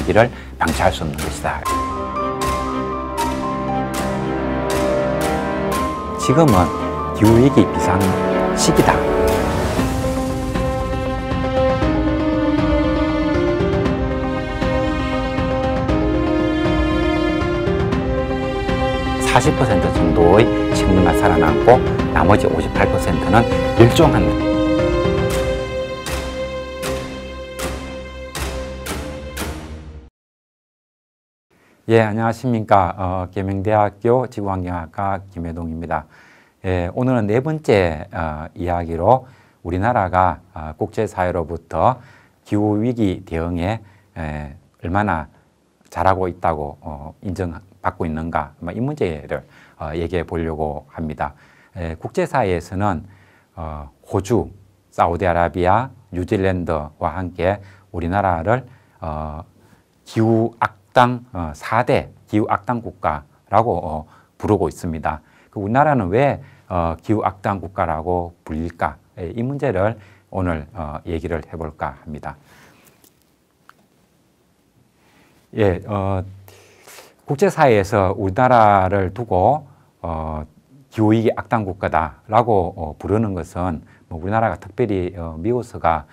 기후위기를 방치할 수 없는 것이다. 지금은 기후위기 비상 시기다. (40% 정도의 식물만 살아남고 나머지 58%는 멸종한다. 예, 안녕하십니까. 계명대학교 지구환경학과 김혜동입니다. 예, 오늘은 네 번째 이야기로 우리나라가 국제사회로부터 기후위기 대응에 얼마나 잘하고 있다고 인정받고 있는가, 이 문제를 얘기해 보려고 합니다. 국제사회에서는 호주, 사우디아라비아, 뉴질랜드와 함께 우리나라를 기후악당 4대 기후악당 국가라고 부르고 있습니다. 우리나라는 왜 기후악당 국가라고 불릴까? 이 문제를 오늘 얘기를 해볼까 합니다. 예, 국제사회에서 우리나라를 두고 기후위기 악당 국가다라고 부르는 것은 우리나라가 특별히 미워서가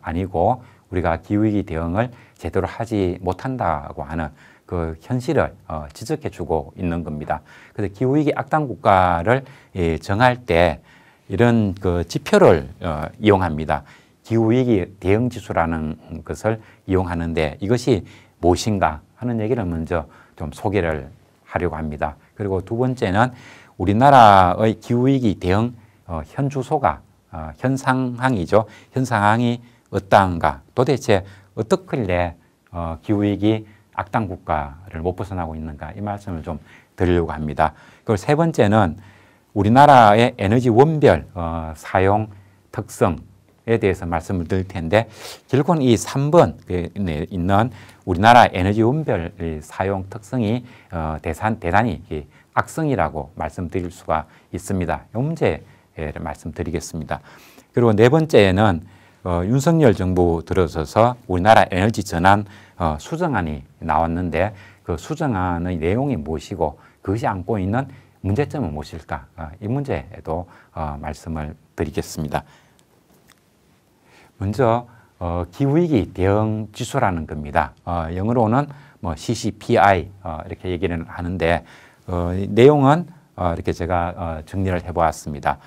아니고 우리가 기후위기 대응을 제대로 하지 못한다고 하는 그 현실을 지적해주고 있는 겁니다. 그래서 기후위기 악당 국가를 정할 때 이런 그 지표를 이용합니다. 기후위기 대응 지수라는 것을 이용하는데 이것이 무엇인가 하는 얘기를 먼저 좀 소개를 하려고 합니다. 그리고 두 번째는 우리나라의 기후위기 대응 현 주소가 현 상황이죠. 현 상황이 어떠한가, 도대체 어떻길래 기후위기 악당 국가를 못 벗어나고 있는가, 이 말씀을 좀 드리려고 합니다. 그리고 세 번째는 우리나라의 에너지 원별 사용 특성에 대해서 말씀을 드릴 텐데, 결국은 이 3번에 있는 우리나라 에너지 원별 사용 특성이 대단히 악성이라고 말씀드릴 수가 있습니다. 이 문제를 말씀드리겠습니다. 그리고 네 번째는 윤석열 정부 들어서서 우리나라 에너지 전환 수정안이 나왔는데 그 수정안의 내용이 무엇이고 그것이 안고 있는 문제점은 무엇일까? 이 문제에도 말씀을 드리겠습니다. 먼저 기후위기 대응 지수라는 겁니다. 영어로는 CCPI 이렇게 얘기를 하는데 내용은 이렇게 제가 정리를 해보았습니다.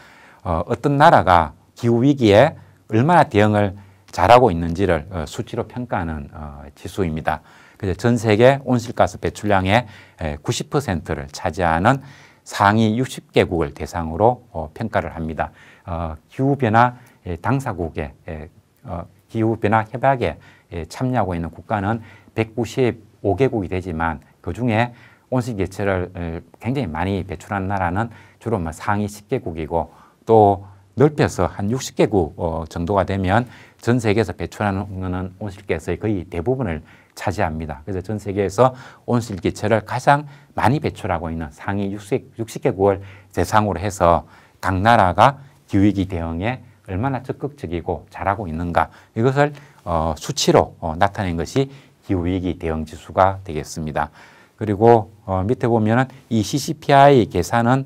어떤 나라가 기후위기에 얼마나 대응을 잘하고 있는지를 수치로 평가하는 지수입니다. 그래서 전 세계 온실가스 배출량의 90%를 차지하는 상위 60개국을 대상으로 평가를 합니다. 기후변화 당사국의 기후변화 협약에 참여하고 있는 국가는 195개국이 되지만 그중에 온실가스를 굉장히 많이 배출하는 나라는 주로 상위 10개국이고 또 넓혀서 한 60개국 정도가 되면 전 세계에서 배출하는 온실가스의 거의 대부분을 차지합니다. 그래서 전 세계에서 온실가스를 가장 많이 배출하고 있는 상위 60개국을 대상으로 해서 각 나라가 기후위기 대응에 얼마나 적극적이고 잘하고 있는가, 이것을 수치로 나타낸 것이 기후위기 대응 지수가 되겠습니다. 그리고 밑에 보면은 이 CCPI 계산은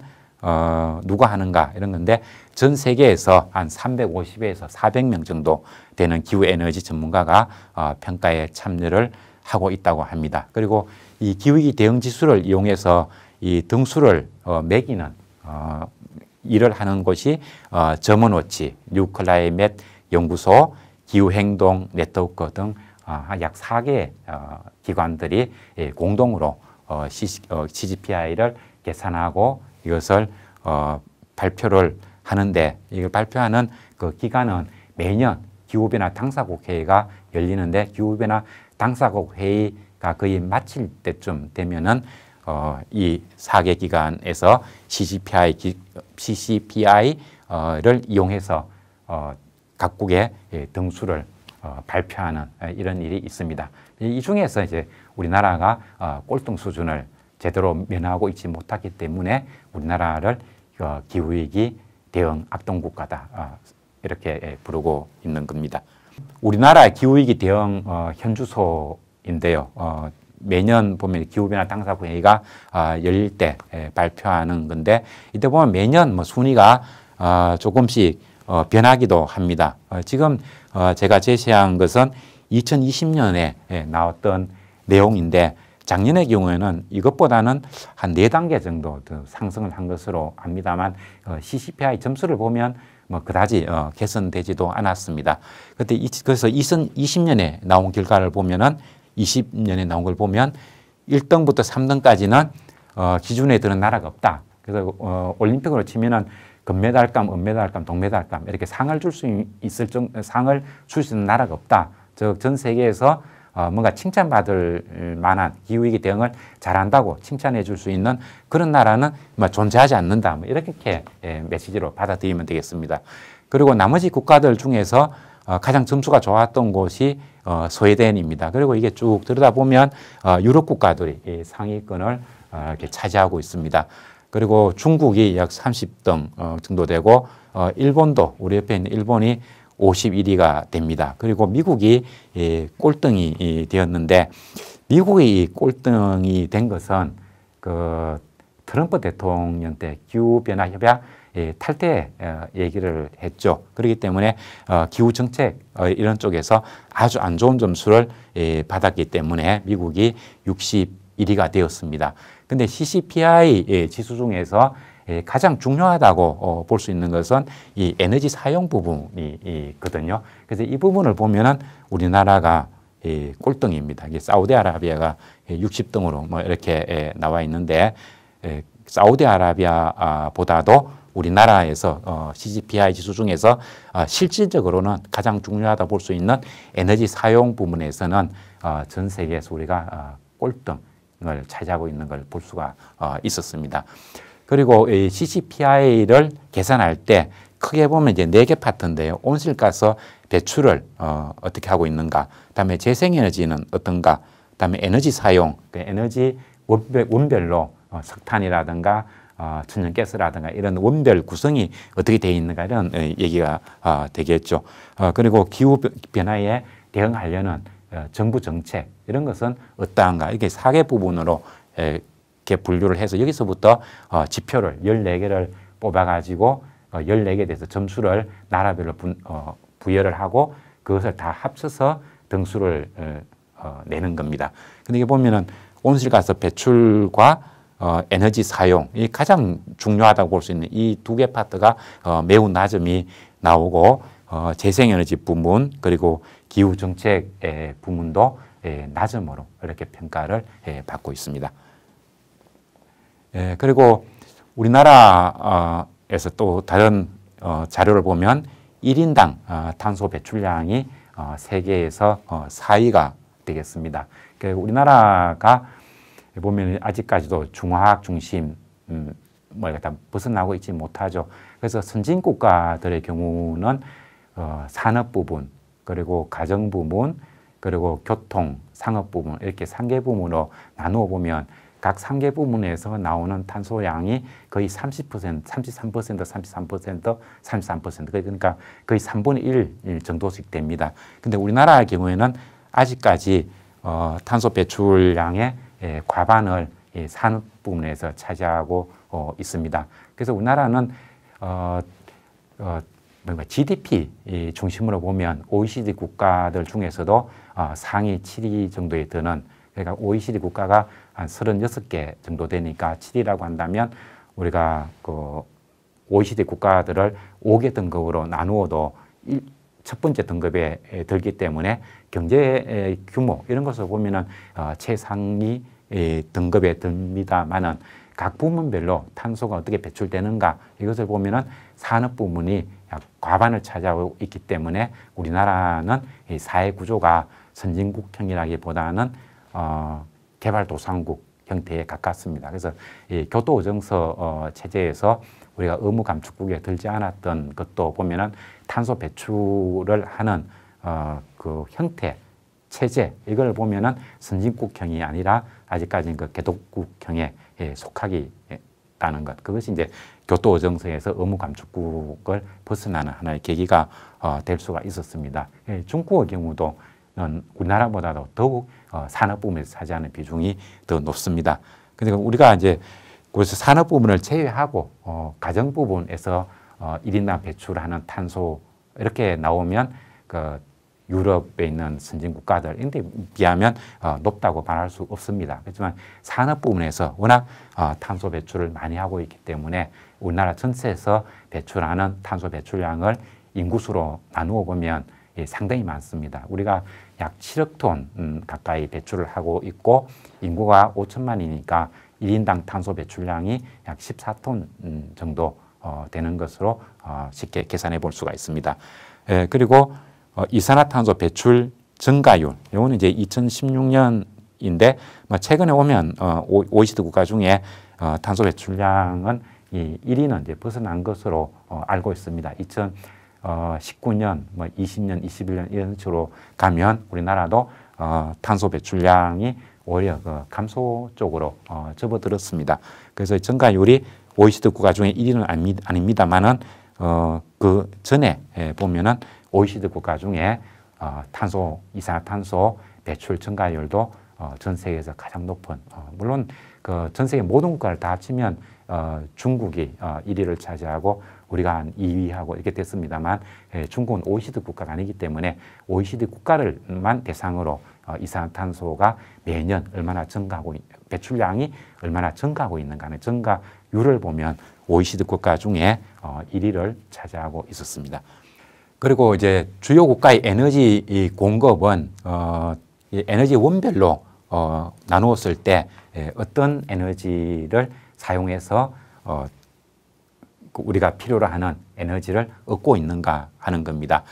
누가 하는가 이런 건데 전 세계에서 한 350에서 400명 정도 되는 기후에너지 전문가가 평가에 참여를 하고 있다고 합니다. 그리고 이 기후위기 대응 지수를 이용해서 이 등수를 매기는 일을 하는 곳이 저먼워치, 뉴클라이met 연구소, 기후행동 네트워크 등 약 4개의 기관들이 공동으로 CCPI를 계산하고 이것을 발표를 하는데, 이걸 발표하는 그 기간은 매년 기후변화 당사국 회의가 열리는데 기후변화 당사국 회의가 거의 마칠 때쯤 되면은 이 4개 기관에서 CCPI를 이용해서 각국의 등수를 발표하는 이런 일이 있습니다. 이 중에서 이제 우리나라가 꼴등 수준을 제대로 면하고 있지 못하기 때문에 우리나라를 기후위기 대응 악동국가다 이렇게 부르고 있는 겁니다. 우리나라 기후위기 대응 현주소에 인데요. 매년 보면 기후변화 당사회의가 열릴 때 발표하는 건데 이때 보면 매년 뭐 순위가 조금씩 변하기도 합니다. 지금 제가 제시한 것은 2020년에 나왔던 내용인데 작년의 경우에는 이것보다는 한 4단계 정도 더 상승을 한 것으로 압니다만 CCPI 점수를 보면 뭐 그다지 개선되지도 않았습니다. 그래서 2020년에 나온 결과를 보면은 20년에 나온 걸 보면 1등부터 3등까지는 기준에 드는 나라가 없다. 그래서 올림픽으로 치면은 금메달감, 은메달감, 동메달감 이렇게 상을 줄 수 있는 나라가 없다. 즉 전 세계에서 뭔가 칭찬받을 만한 기후위기 대응을 잘한다고 칭찬해 줄 수 있는 그런 나라는 존재하지 않는다. 이렇게 메시지로 받아들이면 되겠습니다. 그리고 나머지 국가들 중에서 가장 점수가 좋았던 곳이 스웨덴입니다. 그리고 이게 쭉 들여다보면 유럽 국가들이 상위권을 이렇게 차지하고 있습니다. 그리고 중국이 약 30등 정도 되고 일본도 우리 옆에 있는 일본이 51위가 됩니다. 그리고 미국이 꼴등이 되었는데 미국이 꼴등이 된 것은 그 트럼프 대통령 때 기후변화 협약 탈퇴 얘기를 했죠. 그렇기 때문에 기후정책 이런 쪽에서 아주 안 좋은 점수를 받았기 때문에 미국이 61위가 되었습니다. 근데 CCPI 지수 중에서 가장 중요하다고 볼 수 있는 것은 이 에너지 사용 부분이거든요. 그래서 이 부분을 보면은 우리나라가 꼴등입니다. 이게 사우디아라비아가 60등으로 뭐 이렇게 나와 있는데 사우디아라비아보다도 우리나라에서 CCPI 지수 중에서 실질적으로는 가장 중요하다 볼 수 있는 에너지 사용 부분에서는 전 세계에서 우리가 꼴등을 차지하고 있는 걸 볼 수가 있었습니다. 그리고 이 CCPI를 계산할 때 크게 보면 이제 4개 파트인데요. 온실가스 배출을 어떻게 하고 있는가, 그다음에 재생에너지는 어떤가, 그다음에 에너지 사용, 에너지 원별로 석탄이라든가 천연가스라든가 이런 원별 구성이 어떻게 되어 있는가 이런 얘기가 되겠죠. 그리고 기후 변화에 대응하려는 정부 정책 이런 것은 어떠한가, 이게 4개 부분으로 이렇게 분류를 해서 여기서부터 지표를 14개를 뽑아가지고 14개에 대해서 점수를 나라별로 부여를 하고 그것을 다 합쳐서 등수를 내는 겁니다. 근데 이게 보면은 온실가스 배출과 에너지 사용이 가장 중요하다고 볼 수 있는 이 2개 파트가 매우 낮음이 나오고 재생에너지 부문 그리고 기후정책의 부문도 낮음으로 이렇게 평가를 받고 있습니다. 그리고 우리나라에서 또 다른 자료를 보면 1인당 탄소 배출량이 세계에서 4위가 되겠습니다. 우리나라가 보면 아직까지도 중화학 중심 다 벗어나고 있지 못하죠. 그래서 선진 국가들의 경우는 산업 부분, 그리고 가정 부문, 그리고 교통, 상업 부분 이렇게 3개 부문으로 나누어 보면 각 3개 부문에서 나오는 탄소량이 거의 30%, 33%, 33%, 그러니까 거의 3분의 1 정도씩 됩니다. 근데 우리나라의 경우에는 아직까지 탄소 배출량의 과반을 산업 부문에서 차지하고 있습니다. 그래서 우리나라는 GDP 중심으로 보면 OECD 국가들 중에서도 상위 7위 정도에 드는, 그러니까 OECD 국가가 한 36개 정도 되니까 7위라고 한다면 우리가 그 OECD 국가들을 5개 등급으로 나누어도 첫 번째 등급에 들기 때문에 경제 규모 이런 것을 보면은 최상위 등급에 듭니다만은 각 부문별로 탄소가 어떻게 배출되는가 이것을 보면은 산업 부문이 약 과반을 차지하고 있기 때문에 우리나라는 이 사회 구조가 선진국형이라기보다는 개발도상국 형태에 가깝습니다. 그래서 이 교토의정서 체제에서 우리가 의무 감축국에 들지 않았던 것도 보면은 탄소 배출을 하는 그 형태, 체제 이걸 보면은 선진국형이 아니라 아직까지는 그 개도국형에 속하기 있다는 것. 그것이 이제 교토의정서에서 의무 감축국을 벗어나는 하나의 계기가 될 수가 있었습니다. 중국의 경우도 우리나라보다도 더욱 산업 부문에서 차지하는 비중이 더 높습니다. 그러니까 우리가 이제 그래서 산업 부분을 제외하고 가정 부분에서 1인당 배출하는 탄소 이렇게 나오면 그 유럽에 있는 선진 국가들 이런 데 비하면 높다고 말할 수 없습니다. 그렇지만 산업 부분에서 워낙 탄소 배출을 많이 하고 있기 때문에 우리나라 전체에서 배출하는 탄소 배출량을 인구수로 나누어 보면 상당히 많습니다. 우리가 약 7억 톤 가까이 배출을 하고 있고 인구가 5천만이니까 1인당 탄소 배출량이 약 14톤 정도 되는 것으로 쉽게 계산해 볼 수가 있습니다. 그리고 이산화탄소 배출 증가율, 이거는 이제 2016년인데 최근에 오면 OECD 국가 중에 탄소 배출량은 이 1위는 이제 벗어난 것으로 알고 있습니다. 2019년, 20년, 21년 이런 식으로 가면 우리나라도 탄소 배출량이 오히려 감소 쪽으로 접어들었습니다. 그래서 증가율이 OECD 국가 중에 1위는 아닙니다만은 그 전에 보면은 OECD 국가 중에 이산화탄소 배출 증가율도 전 세계에서 가장 높은 물론 그 전 세계 모든 국가를 다 합치면 중국이 1위를 차지하고 우리가 한 2위하고 이렇게 됐습니다만 중국은 OECD 국가가 아니기 때문에 OECD 국가를만 대상으로 이산화탄소가 매년 얼마나 증가하고 배출량이 얼마나 증가하고 있는가 하는 증가율을 보면 OECD 국가 중에 1위를 차지하고 있었습니다. 그리고 이제 주요 국가의 에너지 공급은 에너지 원별로 나누었을 때 어떤 에너지를 사용해서 우리가 필요로 하는 에너지를 얻고 있는가 하는 겁니다.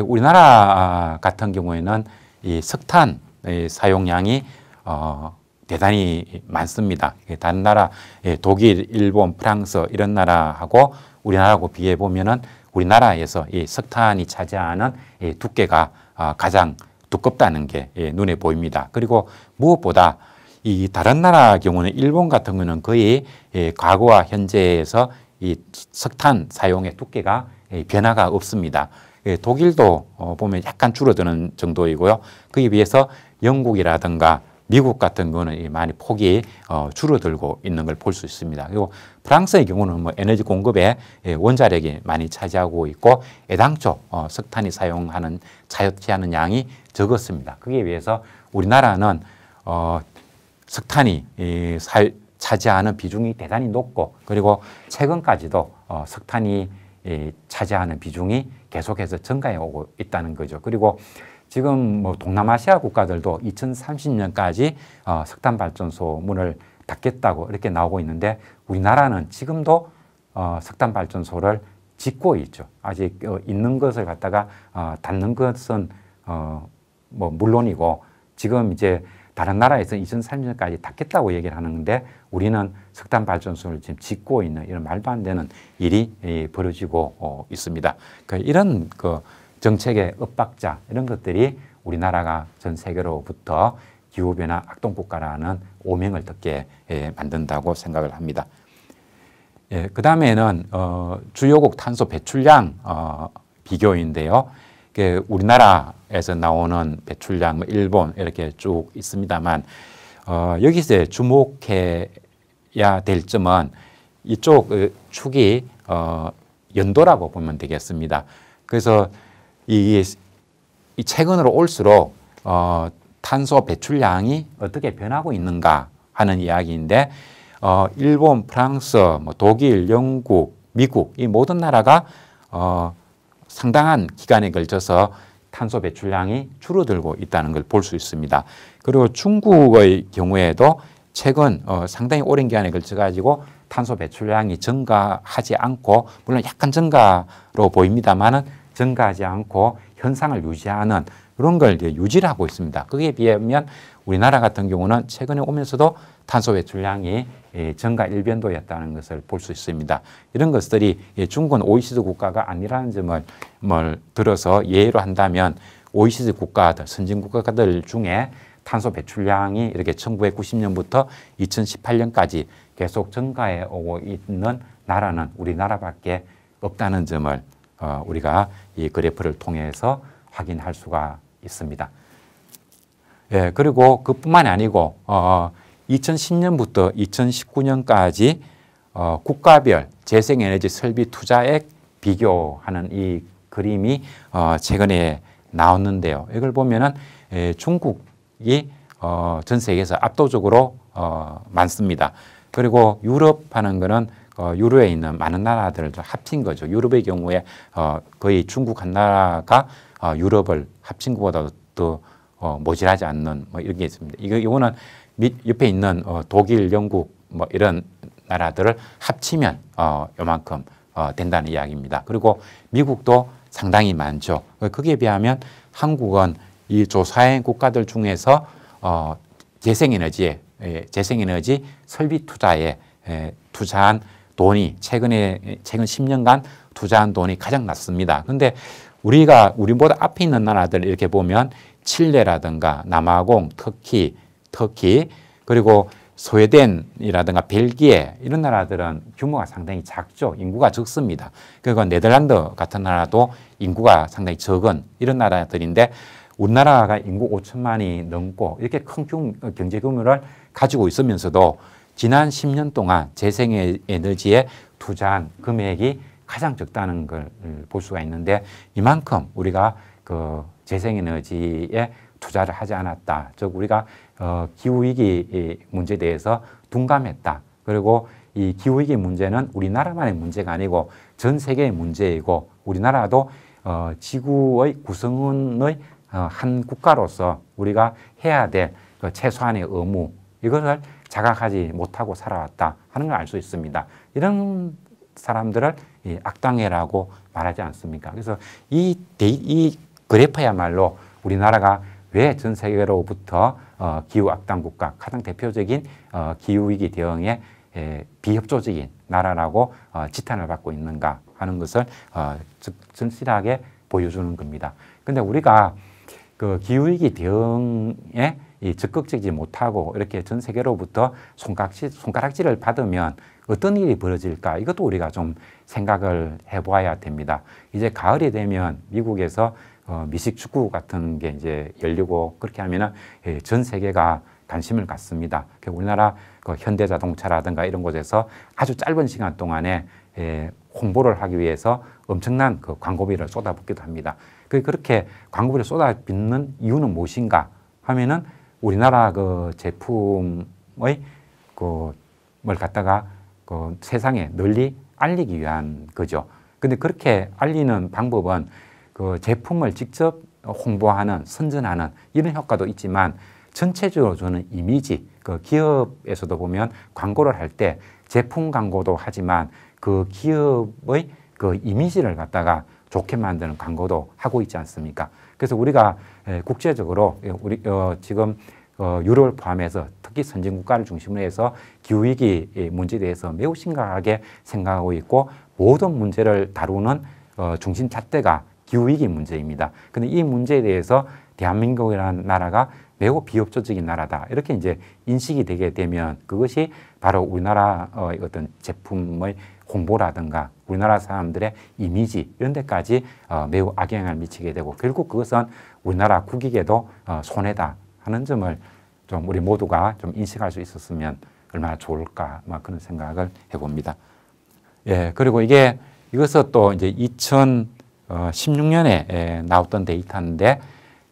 우리나라 같은 경우에는 이 석탄 사용량이 대단히 많습니다. 다른 나라, 독일, 일본, 프랑스 이런 나라하고 우리나라하고 비해 보면은 우리나라에서 이 석탄이 차지하는 두께가 가장 두껍다는 게 눈에 보입니다. 그리고 무엇보다 이 다른 나라 경우는 일본 같은 경우는 거의 과거와 현재에서 이 석탄 사용의 두께가 변화가 없습니다. 독일도 보면 약간 줄어드는 정도이고요. 거기에 비해서 영국이라든가 미국 같은 경우는 많이 폭이 줄어들고 있는 걸 볼 수 있습니다. 그리고 프랑스의 경우는 에너지 공급에 원자력이 많이 차지하고 있고 애당초 석탄이 차지하는 양이 적었습니다. 거기에 비해서 우리나라는 석탄이 차지하는 비중이 대단히 높고 그리고 최근까지도 석탄이 차지하는 비중이 계속해서 증가해 오고 있다는 거죠. 그리고 지금 동남아시아 국가들도 2030년까지 석탄 발전소 문을 닫겠다고 이렇게 나오고 있는데 우리나라는 지금도 석탄 발전소를 짓고 있죠. 아직 있는 것을 갖다가 닫는 것은 물론이고 지금 이제 다른 나라에서 2030년까지 닫겠다고 얘기를 하는데 우리는 석탄 발전소를 지금 짓고 있는 이런 말도 안 되는 일이 벌어지고 있습니다. 이런 정책의 엇박자 이런 것들이 우리나라가 전 세계로부터 기후변화 악동국가라는 오명을 듣게 만든다고 생각을 합니다. 그 다음에는 주요국 탄소 배출량 비교인데요. 우리나라에서 나오는 배출량, 일본 이렇게 쭉 있습니다만 여기서 주목해야 될 점은 이쪽 축이 연도라고 보면 되겠습니다. 그래서 이 최근으로 올수록 탄소 배출량이 어떻게 변하고 있는가 하는 이야기인데 일본, 프랑스, 독일, 영국, 미국 이 모든 나라가 상당한 기간에 걸쳐서 탄소 배출량이 줄어들고 있다는 걸 볼 수 있습니다. 그리고 중국의 경우에도 최근 상당히 오랜 기간에 걸쳐 가지고 탄소 배출량이 증가하지 않고 물론 약간 증가로 보입니다만은 증가하지 않고 현상을 유지하는 그런 걸 유지를 하고 있습니다. 거기에 비하면 우리나라 같은 경우는 최근에 오면서도 탄소 배출량이 증가 일변도였다는 것을 볼 수 있습니다. 이런 것들이 중국은 OECD 국가가 아니라는 점을 들어서 예로 한다면 OECD 국가들, 선진 국가들 중에 탄소 배출량이 이렇게 1990년부터 2018년까지 계속 증가해 오고 있는 나라는 우리나라밖에 없다는 점을 우리가 이 그래프를 통해서 확인할 수가 있습니다. 예, 그리고 그뿐만이 아니고 2010년부터 2019년까지 국가별 재생에너지 설비 투자액 비교하는 이 그림이 최근에 나왔는데요. 이걸 보면은 중국이 전 세계에서 압도적으로 많습니다. 그리고 유럽 하는 거는 유럽에 있는 많은 나라들을 합친 거죠. 유럽의 경우에 거의 중국 한 나라가 유럽을 합친 것보다 더 모자라지 않는 뭐 이런 게 있습니다. 이거는 옆에 있는 독일, 영국 뭐 이런 나라들을 합치면 요만큼 된다는 이야기입니다. 그리고 미국도 상당히 많죠. 거기에 비하면 한국은 이 조사행 국가들 중에서 재생에너지 설비 투자에 투자한 돈이 최근 10년간 투자한 돈이 가장 낮습니다. 그런데 우리보다 앞에 있는 나라들 이렇게 보면 칠레라든가 남아공, 터키 그리고 스웨덴이라든가 벨기에 이런 나라들은 규모가 상당히 작죠. 인구가 적습니다. 그리고 네덜란드 같은 나라도 인구가 상당히 적은 이런 나라들인데 우리나라가 인구 5천만이 넘고 이렇게 큰 경제 규모를 가지고 있으면서도 지난 10년 동안 재생에너지에 투자한 금액이 가장 적다는 걸 볼 수가 있는데 이만큼 우리가 그 재생에너지에 투자를 하지 않았다. 즉 우리가 기후위기 문제에 대해서 둔감했다. 그리고 이 기후위기 문제는 우리나라만의 문제가 아니고 전 세계의 문제이고 우리나라도 지구의 구성원의 한 국가로서 우리가 해야 될 그 최소한의 의무 이것을 자각하지 못하고 살아왔다 하는 걸 알 수 있습니다. 이런 사람들을 악당해라고 말하지 않습니까? 그래서 이 그래프야말로 우리나라가 왜 전 세계로부터 기후 악당 국가 가장 대표적인 기후위기 대응에 비협조적인 나라라고 지탄을 받고 있는가 하는 것을 절실하게 보여주는 겁니다. 그런데 우리가 그 기후위기 대응에 적극적이지 못하고 이렇게 전 세계로부터 손가락질을 받으면 어떤 일이 벌어질까? 이것도 우리가 좀 생각을 해보아야 됩니다. 이제 가을이 되면 미국에서 미식 축구 같은 게 이제 열리고 그렇게 하면은 전 세계가 관심을 갖습니다. 우리나라 그 현대자동차라든가 이런 곳에서 아주 짧은 시간 동안에 홍보를 하기 위해서 엄청난 그 광고비를 쏟아붓기도 합니다. 그렇게 광고비를 쏟아붓는 이유는 무엇인가 하면은 우리나라 그 제품의 뭘 갖다가 그 세상에 널리 알리기 위한 거죠. 근데 그렇게 알리는 방법은 그 제품을 직접 홍보하는, 선전하는 이런 효과도 있지만 전체적으로 저는 이미지, 그 기업에서도 보면 광고를 할 때 제품 광고도 하지만 그 기업의 그 이미지를 갖다가 좋게 만드는 광고도 하고 있지 않습니까? 그래서 우리가 국제적으로 지금 유럽을 포함해서 특히 선진국가를 중심으로 해서 기후위기 문제에 대해서 매우 심각하게 생각하고 있고 모든 문제를 다루는 중심 잣대가 기후위기 문제입니다. 근데 이 문제에 대해서 대한민국이라는 나라가 매우 비협조적인 나라다. 이렇게 이제 인식이 되게 되면 그것이 바로 우리나라의 어떤 제품의 홍보라든가 우리나라 사람들의 이미지 이런 데까지 매우 악영향을 미치게 되고 결국 그것은 우리나라 국익에도 손해다 하는 점을 좀 우리 모두가 좀 인식할 수 있었으면 얼마나 좋을까 막 그런 생각을 해봅니다. 예, 그리고 이것은 또 이제 2016년에 나왔던 데이터인데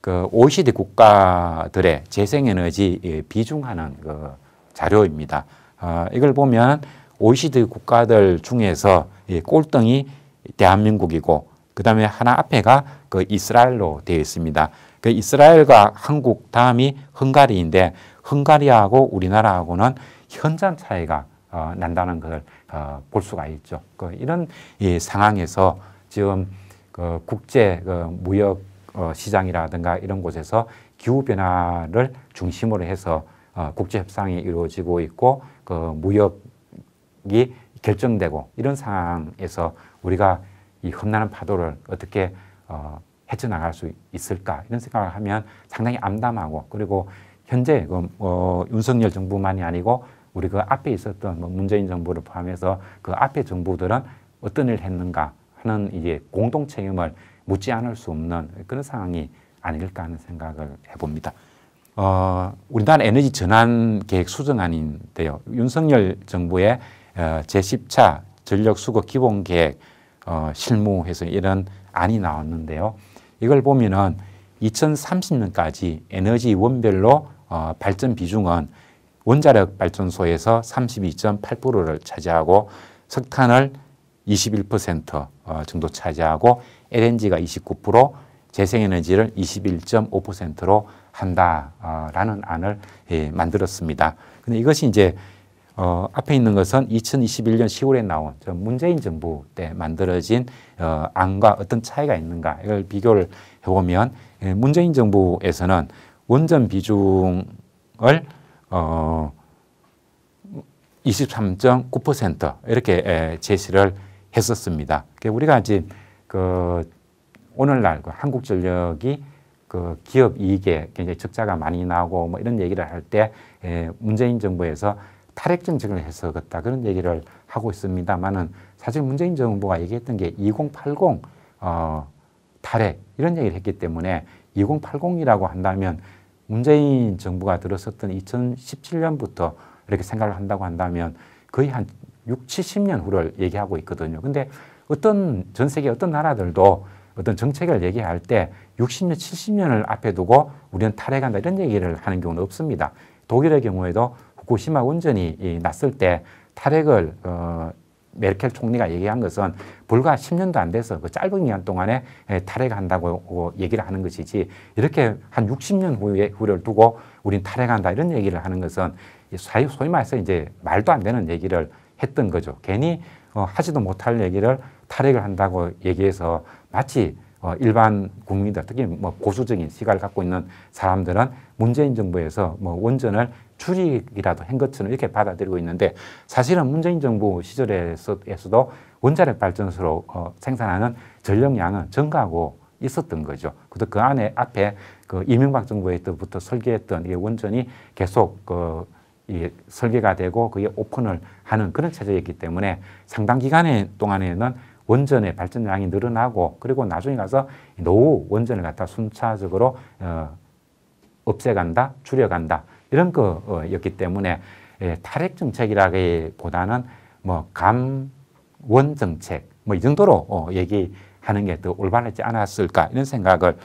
그 OECD 국가들의 재생에너지 비중하는 그 자료입니다. 이걸 보면 OECD 국가들 중에서 꼴등이 대한민국이고 그 다음에 하나 앞에가 그 이스라엘로 되어 있습니다. 그 이스라엘과 한국 다음이 헝가리인데 헝가리하고 우리나라하고는 현저한 차이가 난다는 것을 볼 수가 있죠. 이런 상황에서 지금 국제 무역 시장이라든가 이런 곳에서 기후 변화를 중심으로 해서 국제 협상이 이루어지고 있고 그 무역이 결정되고 이런 상황에서 우리가 이 험난한 파도를 어떻게 헤쳐나갈 수 있을까 이런 생각을 하면 상당히 암담하고 그리고 현재 윤석열 정부만이 아니고 우리 그 앞에 있었던 문재인 정부를 포함해서 그 앞에 정부들은 어떤 일을 했는가 하는 이제 공동 책임을 묻지 않을 수 없는 그런 상황이 아닐까 하는 생각을 해봅니다. 우리나라 에너지 전환 계획 수정안인데요. 윤석열 정부의 제10차 전력 수거 기본 계획 실무해서 이런 안이 나왔는데요. 이걸 보면은 2030년까지 에너지 원별로 발전 비중은 원자력 발전소에서 32.8%를 차지하고 석탄을 21% 정도 차지하고 LNG가 29%, 재생에너지를 21.5%로 한다라는 안을 만들었습니다. 근데 이것이 이제 앞에 있는 것은 2021년 10월에 나온 문재인 정부 때 만들어진 안과 어떤 차이가 있는가 이걸 비교를 해보면 문재인 정부에서는 원전 비중을 23.9% 이렇게 제시를 했었습니다. 우리가 이제 오늘날 한국전력이 기업 이익에 굉장히 적자가 많이 나고 뭐 이런 얘기를 할 때 문재인 정부에서 탈핵 정책을 해서 그렇다 그런 얘기를 하고 있습니다만은 사실 문재인 정부가 얘기했던 게 2080 탈핵 이런 얘기를 했기 때문에 2080이라고 한다면 문재인 정부가 들어섰던 2017년부터 이렇게 생각을 한다고 한다면 거의 한 6, 70년 후를 얘기하고 있거든요. 근데 전 세계 어떤 나라들도 어떤 정책을 얘기할 때 60년, 70년을 앞에 두고 우리는 탈핵한다 이런 얘기를 하는 경우는 없습니다. 독일의 경우에도 후쿠시마 원전이 났을 때 탈핵을 메르켈 총리가 얘기한 것은 불과 10년도 안 돼서 그 짧은 기간 동안에 탈핵한다고 얘기를 하는 것이지 이렇게 한 60년 후를 두고 우린 탈핵한다 이런 얘기를 하는 것은 소위 말해서 이제 말도 안 되는 얘기를 했던 거죠. 괜히 하지도 못할 얘기를 탈핵을 한다고 얘기해서 마치 일반 국민들 특히 뭐 보수적인 시각을 갖고 있는 사람들은 문재인 정부에서 뭐 원전을 줄이기라도 한 것처럼 이렇게 받아들이고 있는데 사실은 문재인 정부 시절에서도 원자력 발전소로 생산하는 전력량은 증가하고 있었던 거죠. 그 안에 앞에 이명박 정부에 때부터 설계했던 이 원전이 계속 설계가 되고 그게 오픈을 하는 그런 체제였기 때문에 상당 기간 동안에는 원전의 발전량이 늘어나고 그리고 나중에 가서 노후 원전을 갖다 순차적으로 없애간다, 줄여간다 이런 거였기 때문에 탈핵 정책이라기보다는 뭐 감원 정책 뭐 이 정도로 얘기하는 게 더 올바르지 않았을까 이런 생각을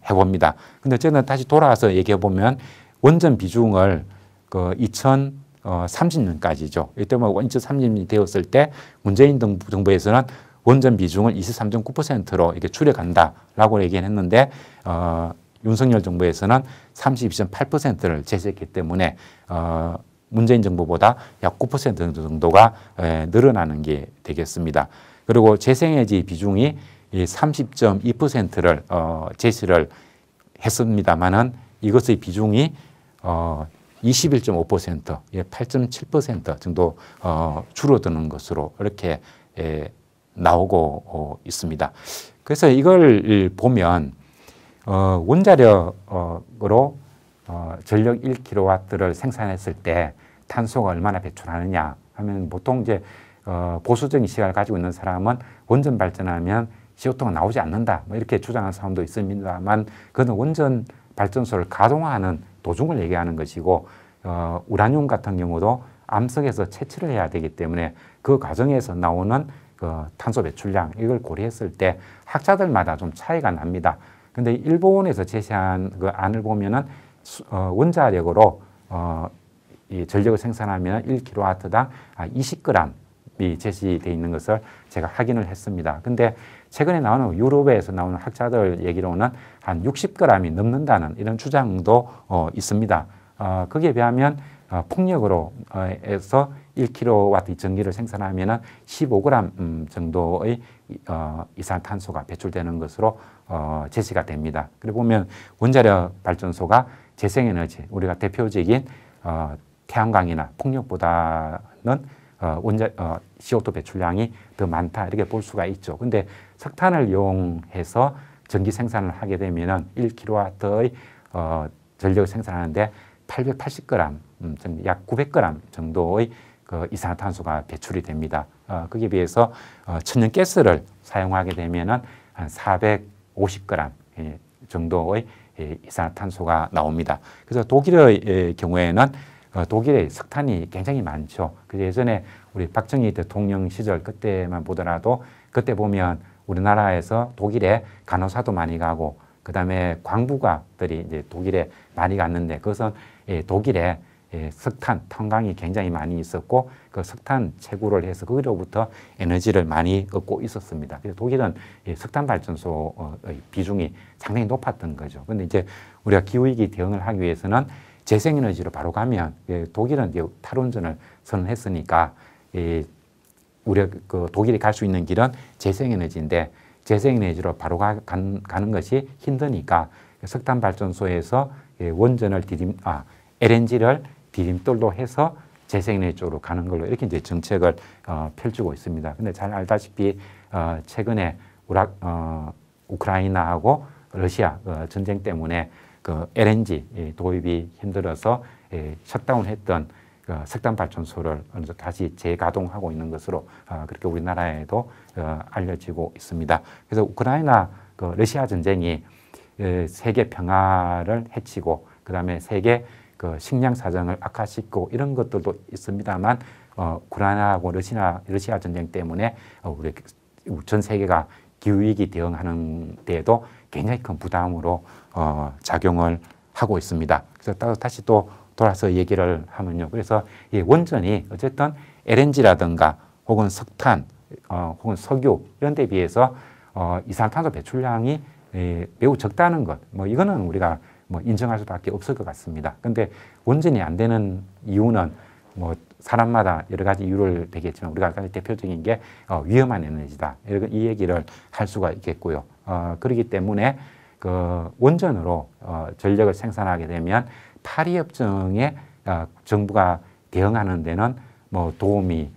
해봅니다. 근데 저는 다시 돌아와서 얘기해 보면 원전 비중을 2030년까지죠. 이때 뭐 2030년이 되었을 때 문재인 정부에서는 원전 비중을 23.9%로 이렇게 줄여간다라고 얘기했는데 윤석열 정부에서는 32.8%를 제시했기 때문에 문재인 정부보다 약 9% 정도가 늘어나는 게 되겠습니다. 그리고 재생에너지 비중이 30.2%를 제시를 했습니다만은 이것의 비중이 21.5%, 8.7% 정도 줄어드는 것으로 이렇게 나오고 있습니다. 그래서 이걸 보면 원자력으로 전력 1kW를 생산했을 때 탄소가 얼마나 배출하느냐 하면 보통 이제 보수적인 시각을 가지고 있는 사람은 원전 발전하면 CO2가 나오지 않는다 뭐 이렇게 주장하는 사람도 있습니다만 그건 원전 발전소를 가동하는 도중을 얘기하는 것이고 우라늄 같은 경우도 암석에서 채취를 해야 되기 때문에 그 과정에서 나오는 탄소 배출량 이걸 고려했을 때 학자들마다 좀 차이가 납니다. 근데 일본에서 제시한 그 안을 보면은 원자력으로 이 전력을 생산하면 1kW당 20g이 제시되어 있는 것을 제가 확인을 했습니다. 근데 최근에 나오는 유럽에서 나오는 학자들 얘기로는 한 60g이 넘는다는 이런 주장도 있습니다. 거기에 비하면 풍력으로 해서 1kW 전기를 생산하면 15g 정도의 이산탄소가 배출되는 것으로 제시가 됩니다. 그리고 보면 원자력 발전소가 재생에너지 우리가 대표적인 태양광이나 풍력보다는 CO2 배출량이 더 많다 이렇게 볼 수가 있죠. 근데 석탄을 이용해서 전기 생산을 하게 되면 1kW의 전력을 생산하는데 880g, 약 900g 정도의 이산화탄소가 배출이 됩니다. 거기에 비해서 천연가스를 사용하게 되면 한 450g 정도의 이산화탄소가 나옵니다. 그래서 독일의 경우에는 독일의 석탄이 굉장히 많죠. 그래서 예전에 우리 박정희 대통령 시절 그때만 보더라도 그때 보면 우리나라에서 독일에 간호사도 많이 가고 그다음에 광부가들이 이제 독일에 많이 갔는데 그것은 독일에 석탄, 탄광이 굉장히 많이 있었고 그 석탄 채굴을 해서 거기로부터 에너지를 많이 얻고 있었습니다. 그래서 독일은 석탄 발전소의 비중이 상당히 높았던 거죠. 그런데 이제 우리가 기후위기 대응을 하기 위해서는 재생에너지로 바로 가면 독일은 이제 탈원전을 선언했으니까 우리가 그 독일이 갈 수 있는 길은 재생에너지인데 재생에너지로 바로 가는 것이 힘드니까 석탄 발전소에서 원전을 LNG를 디딤돌로 해서 재생에너지 쪽으로 가는 걸로 이렇게 이제 정책을 펼치고 있습니다. 근데 잘 알다시피 최근에 우크라이나하고 러시아 전쟁 때문에 그 LNG 도입이 힘들어서 셧다운했던 석탄 발전소를 다시 재가동하고 있는 것으로 그렇게 우리나라에도 알려지고 있습니다. 그래서 우크라이나 러시아 전쟁이 세계 평화를 해치고 그다음에 세계 그 식량 사정을 악화시키고 이런 것들도 있습니다만 우크라이나하고 러시아 전쟁 때문에 우리 전 세계가 기후위기 대응하는 데에도 굉장히 큰 부담으로 작용을 하고 있습니다. 그래서 다시 또 돌아서 얘기를 하면요. 그래서 이 원전이 어쨌든 LNG라든가 혹은 석탄 혹은 석유 이런 데 비해서 이산화탄소 배출량이 매우 적다는 것, 뭐 이거는 우리가 뭐 인정할 수밖에 없을 것 같습니다. 근데 원전이 안 되는 이유는 뭐 사람마다 여러 가지 이유를 되겠지만 우리가 가장 대표적인 게 위험한 에너지다. 이 얘기를 할 수가 있겠고요. 그렇기 때문에 그 원전으로 전력을 생산하게 되면 파리협정에 정부가 대응하는 데는 뭐 도움이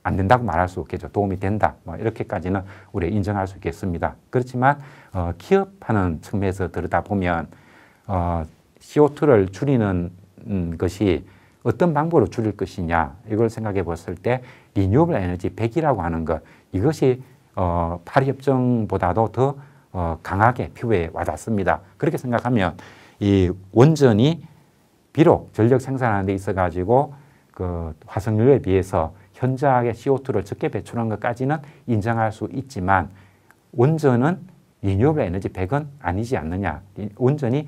안 된다고 말할 수 없겠죠. 도움이 된다. 뭐 이렇게까지는 우리가 인정할 수 있겠습니다. 그렇지만 기업하는 측면에서 들여다보면 CO2를 줄이는 것이 어떤 방법으로 줄일 것이냐 이걸 생각해 봤을 때 리뉴어블 에너지 100이라고 하는 것 이것이 파리협정보다도 더 강하게 피부에 와닿습니다. 그렇게 생각하면 이 원전이 비록 전력 생산하는 데 있어 가지고 그 화석연료에 비해서 현저하게 CO2를 적게 배출한 것까지는 인정할 수 있지만 원전은 리뉴어블 에너지 100은 아니지 않느냐. 원전이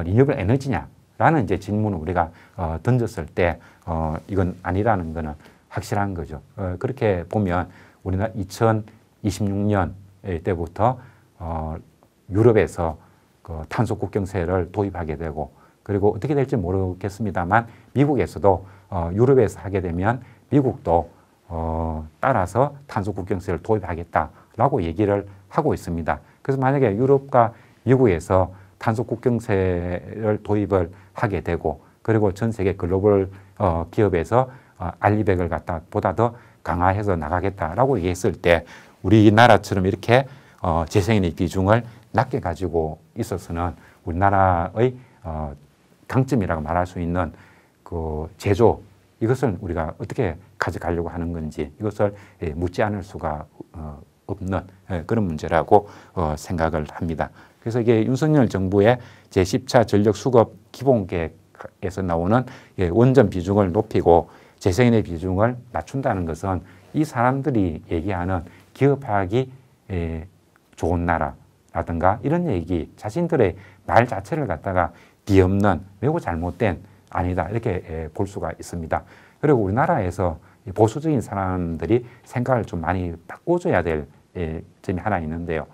리뉴어블 에너지냐라는 이제 질문을 우리가 던졌을 때 이건 아니라는 거는 확실한 거죠. 그렇게 보면 우리나라 2026년 때부터 유럽에서 그 탄소 국경세를 도입하게 되고 그리고 어떻게 될지 모르겠습니다만 미국에서도 유럽에서 하게 되면 미국도 따라서 탄소 국경세를 도입하겠다라고 얘기를 하고 있습니다. 그래서 만약에 유럽과 미국에서 탄소 국경세를 도입을 하게 되고 그리고 전 세계 글로벌 기업에서 알리백을 갖다 보다 더 강화해서 나가겠다라고 얘기했을 때 우리나라처럼 이렇게 재생에너지 비중을 낮게 가지고 있어서는 우리나라의 강점이라고 말할 수 있는 그 제조 이것을 우리가 어떻게 가져가려고 하는 건지 이것을 묻지 않을 수가 없는 그런 문제라고 생각을 합니다. 그래서 이게 윤석열 정부의 제10차 전력 수급 기본계획에서 나오는 원전 비중을 높이고 재생에너지 비중을 낮춘다는 것은 이 사람들이 얘기하는 기업하기 좋은 나라라든가 이런 얘기 자신들의 말 자체를 갖다가 뒤엎는 매우 잘못된 아니다 이렇게 볼 수가 있습니다. 그리고 우리나라에서 보수적인 사람들이 생각을 좀 많이 바꿔줘야 될 점이 하나 있는데요.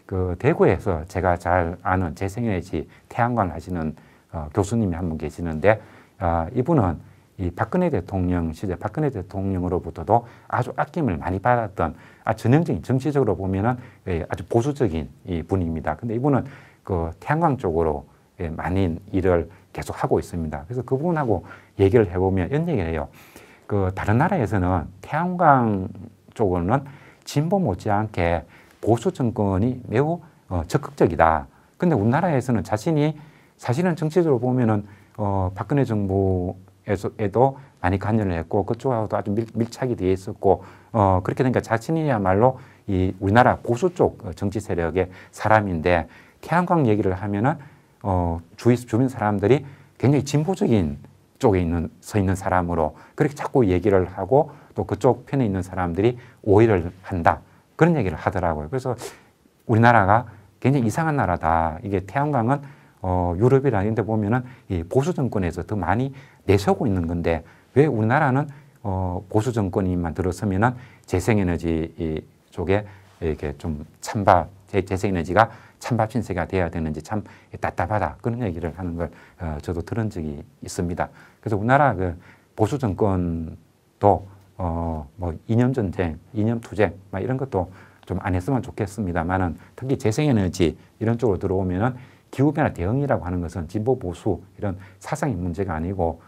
그 대구에서 제가 잘 아는 재생에너지 태양광을 하시는 교수님이 한 분 계시는데 이분은 이 박근혜 대통령 시절 박근혜 대통령으로부터도 아주 아낌을 많이 받았던 전형적인 정치적으로 보면은 아주 보수적인 이 분입니다. 근데 이분은 그 태양광 쪽으로 많은 일을 계속 하고 있습니다. 그래서 그분하고 얘기를 해보면 이런 얘기를 해요. 그 다른 나라에서는 태양광 쪽으로는 진보 못지않게 보수 정권이 매우 적극적이다. 근데 우리나라에서는 사실은 정치적으로 보면은 박근혜 정부에도 많이 관여를 했고 그쪽하고도 아주 밀착이 되어 있었고 그렇게 되니까 자신이야말로 이 우리나라 보수 쪽 정치 세력의 사람인데 태양광 얘기를 하면은 주변 사람들이 굉장히 진보적인 쪽에 서 있는 사람으로 그렇게 자꾸 얘기를 하고 또 그쪽 편에 있는 사람들이 오해를 한다. 그런 얘기를 하더라고요. 그래서 우리나라가 굉장히 이상한 나라다. 이게 태양광은 유럽이나 이런 데 보면은 이 보수 정권에서 더 많이 내세우고 있는 건데 왜 우리나라는 보수 정권이만 들어서면은 재생에너지 쪽에 이렇게 좀 재생에너지가 찬밥 신세가 돼야 되는지 참 답답하다. 그런 얘기를 하는 걸 저도 들은 적이 있습니다. 그래서 우리나라 그 보수 정권도 뭐 이념 전쟁, 이념 투쟁 막 이런 것도 좀 안 했으면 좋겠습니다만은 특히 재생에너지 이런 쪽으로 들어오면은 기후변화 대응이라고 하는 것은 진보 보수 이런 사상의 문제가 아니고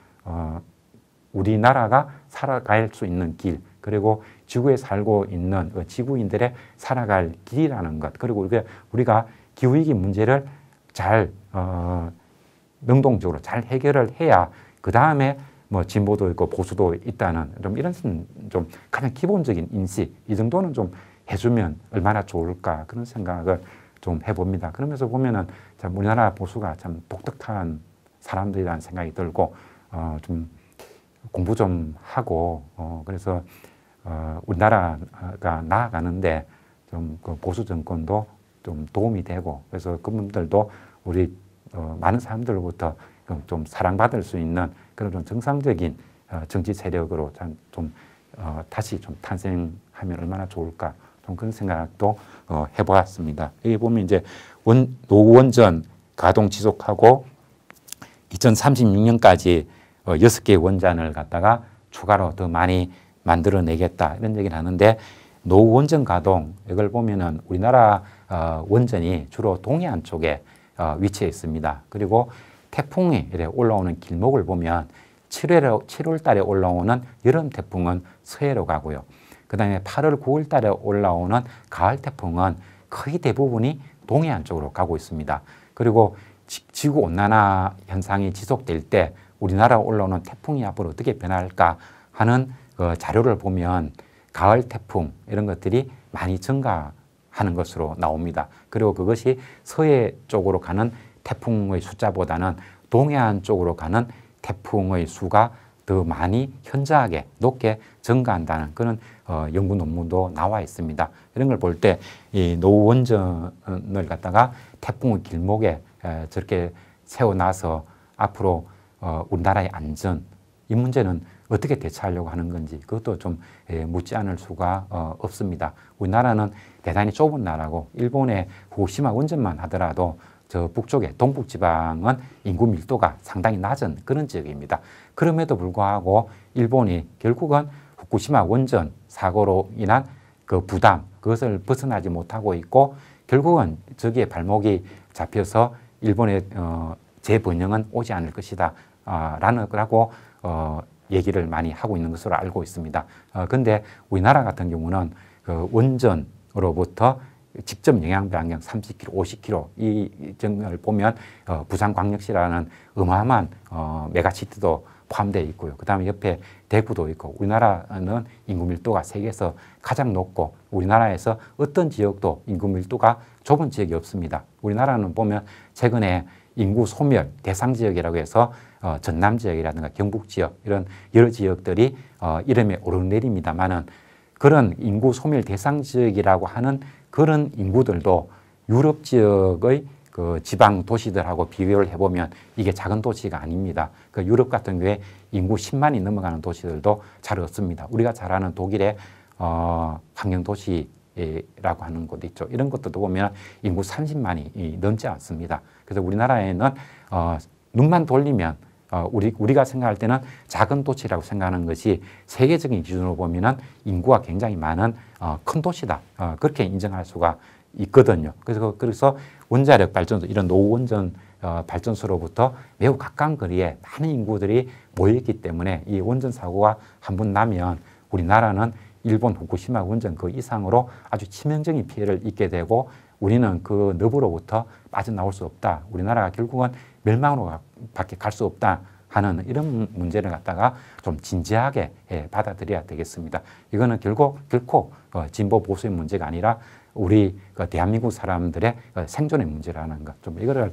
우리나라가 살아갈 수 있는 길 그리고 지구에 살고 있는 지구인들의 살아갈 길이라는 것 그리고 우리가 기후위기 문제를 잘 능동적으로 잘 해결을 해야 그 다음에 뭐 진보도 있고 보수도 있다는 좀 이런 좀 가장 기본적인 인식 이 정도는 좀 해주면 얼마나 좋을까 그런 생각을 좀 해봅니다. 그러면서 보면은 참 우리나라 보수가 참 독특한 사람들이라는 생각이 들고 좀 공부 좀 하고 그래서 우리나라가 나아가는데 좀 그 보수 정권도 좀 도움이 되고 그래서 그분들도 우리 많은 사람들로부터 좀 사랑받을 수 있는 그런 좀 정상적인 정치 세력으로 좀 다시 좀 탄생하면 얼마나 좋을까 좀 그런 생각도 해보았습니다. 여기 보면 이제 노원전 가동 지속하고 2036년까지 6개의 원전을 갖다가 추가로 더 많이 만들어내겠다 이런 얘기를 하는데 노원전 가동 이걸 보면은 우리나라 원전이 주로 동해안 쪽에 위치해 있습니다. 그리고 태풍이 올라오는 길목을 보면 7월 달에 올라오는 여름 태풍은 서해로 가고요. 그 다음에 8월, 9월 달에 올라오는 가을 태풍은 거의 대부분이 동해안 쪽으로 가고 있습니다. 그리고 지구온난화 현상이 지속될 때 우리나라 올라오는 태풍이 앞으로 어떻게 변할까 하는 그 자료를 보면 가을 태풍 이런 것들이 많이 증가하는 것으로 나옵니다. 그리고 그것이 서해 쪽으로 가는 태풍의 숫자보다는 동해안 쪽으로 가는 태풍의 수가 더 많이 현저하게 높게 증가한다는 그런 연구 논문도 나와 있습니다. 이런 걸 볼 때 이 노원전을 갖다가 태풍의 길목에 저렇게 세워놔서 앞으로 우리나라의 안전 이 문제는 어떻게 대처하려고 하는 건지 그것도 좀 묻지 않을 수가 없습니다. 우리나라는 대단히 좁은 나라고 일본의 후쿠시마 원전만 하더라도 저 북쪽에 동북지방은 인구 밀도가 상당히 낮은 그런 지역입니다. 그럼에도 불구하고 일본이 결국은 후쿠시마 원전 사고로 인한 그 부담 그것을 벗어나지 못하고 있고 결국은 저기에 발목이 잡혀서 일본의 재번영은 오지 않을 것이다 라고 얘기를 많이 하고 있는 것으로 알고 있습니다. 그런데 우리나라 같은 경우는 그 원전으로부터 직접 영향 반경 30km, 50km 이 정도를 보면 부산광역시라는 어마어마한 메가시티도 포함되어 있고요. 그 다음에 옆에 대구도 있고 우리나라는 인구 밀도가 세계에서 가장 높고 우리나라에서 어떤 지역도 인구 밀도가 좁은 지역이 없습니다. 우리나라는 보면 최근에 인구 소멸 대상 지역이라고 해서 전남 지역이라든가 경북 지역 이런 여러 지역들이 이름에 오르내립니다만은 그런 인구 소멸 대상 지역이라고 하는 그런 인구들도 유럽 지역의 그 지방 도시들하고 비교를 해보면 이게 작은 도시가 아닙니다. 그 유럽 같은 경우에 인구 10만이 넘어가는 도시들도 잘 없습니다. 우리가 잘 아는 독일의 환경도시라고 하는 곳 있죠. 이런 것들도 보면 인구 30만이 넘지 않습니다. 그래서 우리나라에는 눈만 돌리면 우리가 생각할 때는 작은 도시라고 생각하는 것이 세계적인 기준으로 보면은 인구가 굉장히 많은 큰 도시다. 그렇게 인정할 수가 있거든요. 그래서 원자력 발전소, 이런 노원전 발전소로부터 매우 가까운 거리에 많은 인구들이 모여있기 때문에 이 원전 사고가 한 번 나면 우리나라는 일본 후쿠시마 원전 그 이상으로 아주 치명적인 피해를 입게 되고 우리는 그 늪으로부터 빠져나올 수 없다. 우리나라가 결국은 멸망으로 밖에 갈 수 없다 하는 이런 문제를 갖다가 좀 진지하게 받아들여야 되겠습니다. 이거는 결코 진보 보수의 문제가 아니라 우리 대한민국 사람들의 생존의 문제라는 것. 좀 이거를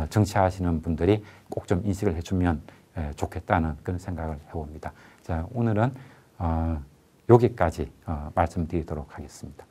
정치하시는 분들이 꼭 좀 인식을 해주면 좋겠다는 그런 생각을 해봅니다. 자, 오늘은 여기까지 말씀드리도록 하겠습니다.